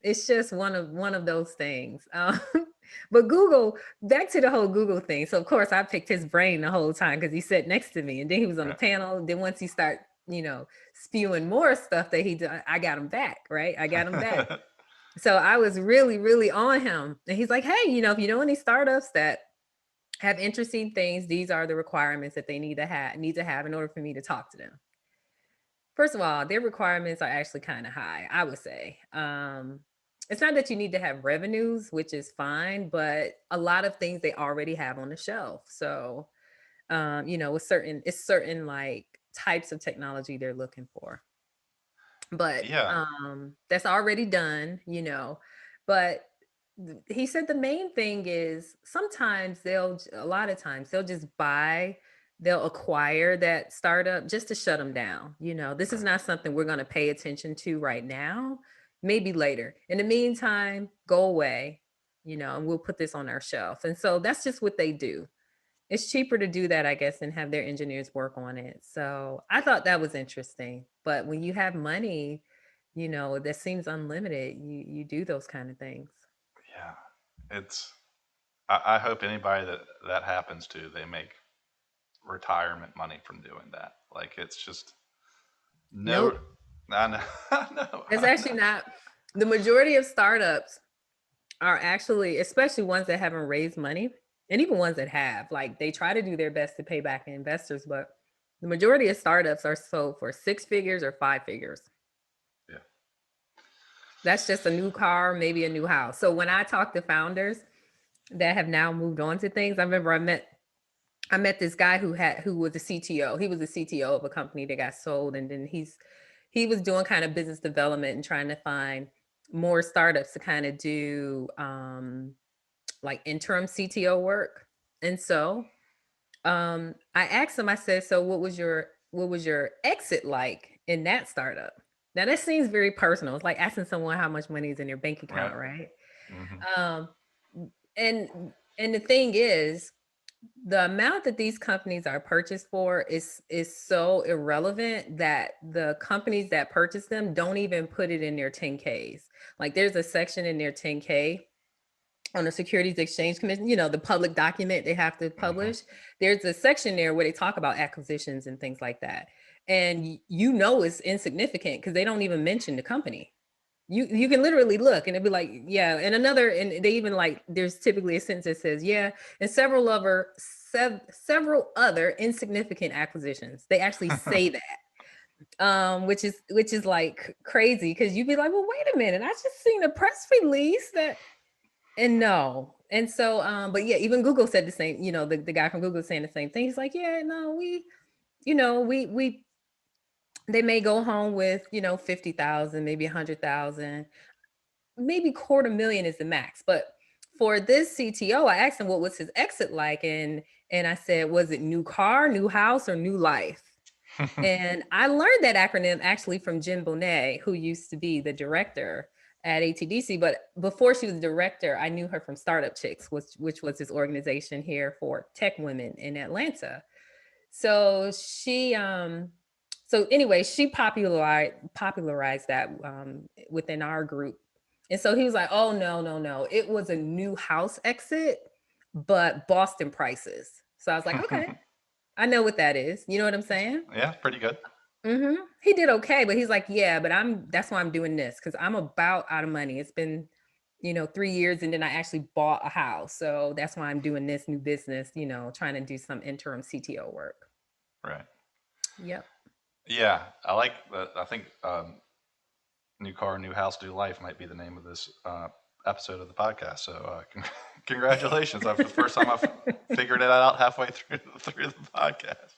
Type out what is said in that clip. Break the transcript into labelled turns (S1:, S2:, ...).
S1: it's just one of those things. But Google, back to the whole Google thing. So of course I picked his brain the whole time because he sat next to me, and then he was on the
S2: Right.
S1: panel. Then once he start, spewing more stuff that he done, I got him back. Right, I got him back. So I was really, really on him, and he's like, "Hey, if you know any startups that have interesting things, these are the requirements that they need to have in order for me to talk to them." First of all, their requirements are actually kind of high, I would say. It's not that you need to have revenues, which is fine, but a lot of things they already have on the shelf. So, it's certain like types of technology they're looking for, but
S2: Yeah.
S1: that's already done. But he said the main thing is sometimes a lot of times they'll acquire that startup just to shut them down. This is
S2: Right.
S1: not something we're going to pay attention to right now, maybe later. In the meantime, go away, and we'll put this on our shelf. And so that's just what they do. It's cheaper to do that, I guess, and have their engineers work on it. So I thought that was interesting. But when you have money, that seems unlimited, you do those kind of things.
S2: Yeah. It's. I hope anybody that happens to, they make retirement money from doing that. Like it's just no.
S1: Nope.
S2: I know. I know.
S1: It's
S2: I
S1: actually
S2: know.
S1: not. The majority of startups are actually, especially ones that haven't raised money, and even ones that have, like they try to do their best to pay back investors, but the majority of startups are sold for six figures or five figures.
S2: Yeah.
S1: That's just a new car, maybe a new house. So when I talk to founders that have now moved on to things, I remember I met this guy who was a CTO. He was a CTO of a company that got sold, and then he was doing kind of business development and trying to find more startups to kind of do like interim CTO work. And so I asked him, I said, "So what was your exit like in that startup?" Now that seems very personal. It's like asking someone how much money is in your bank
S2: Right.
S1: account, right?
S2: Hmm.
S1: Um, and the thing is, the amount that these companies are purchased for is so irrelevant that the companies that purchase them don't even put it in their 10Ks. Like there's a section in their 10K on the Securities Exchange Commission, the public document they have to
S2: Hmm.
S1: publish. There's a section there where they talk about acquisitions and things like that. And it's insignificant because they don't even mention the company. You can literally look and it'd be like, yeah, and they even like there's typically a sentence that says, yeah, and several other insignificant acquisitions. They actually say that. Which is like crazy because you'd be like, well, wait a minute, I just seen a press release that. And no. And so, but yeah, even Google said the same, the guy from Google saying the same thing. He's like, yeah, no, we they may go home with, 50,000, maybe 100,000, maybe quarter million is the max. But for this CTO, I asked him what was his exit like, and I said, was it new car, new house, or new life? And I learned that acronym actually from Jen Bonet, who used to be the director at ATDC. But before she was director, I knew her from Startup Chicks, which was this organization here for tech women in Atlanta. So she popularized that within our group. And so he was like, "Oh no, no, no! It was a new house exit, but Boston prices." So I was like, "Okay, I know what that is." You know what I'm saying?
S2: Yeah, pretty good.
S1: He did okay, but he's like, "Yeah, but that's why I'm doing this because I'm about out of money. It's been, 3 years, and then I actually bought a house, so that's why I'm doing this new business. Trying to do some interim CTO work."
S2: Right.
S1: Yep.
S2: Yeah, I like that. I think "New Car, New House, New Life" might be the name of this episode of the podcast. So, congratulations! For the first time, I've figured it out halfway through the podcast.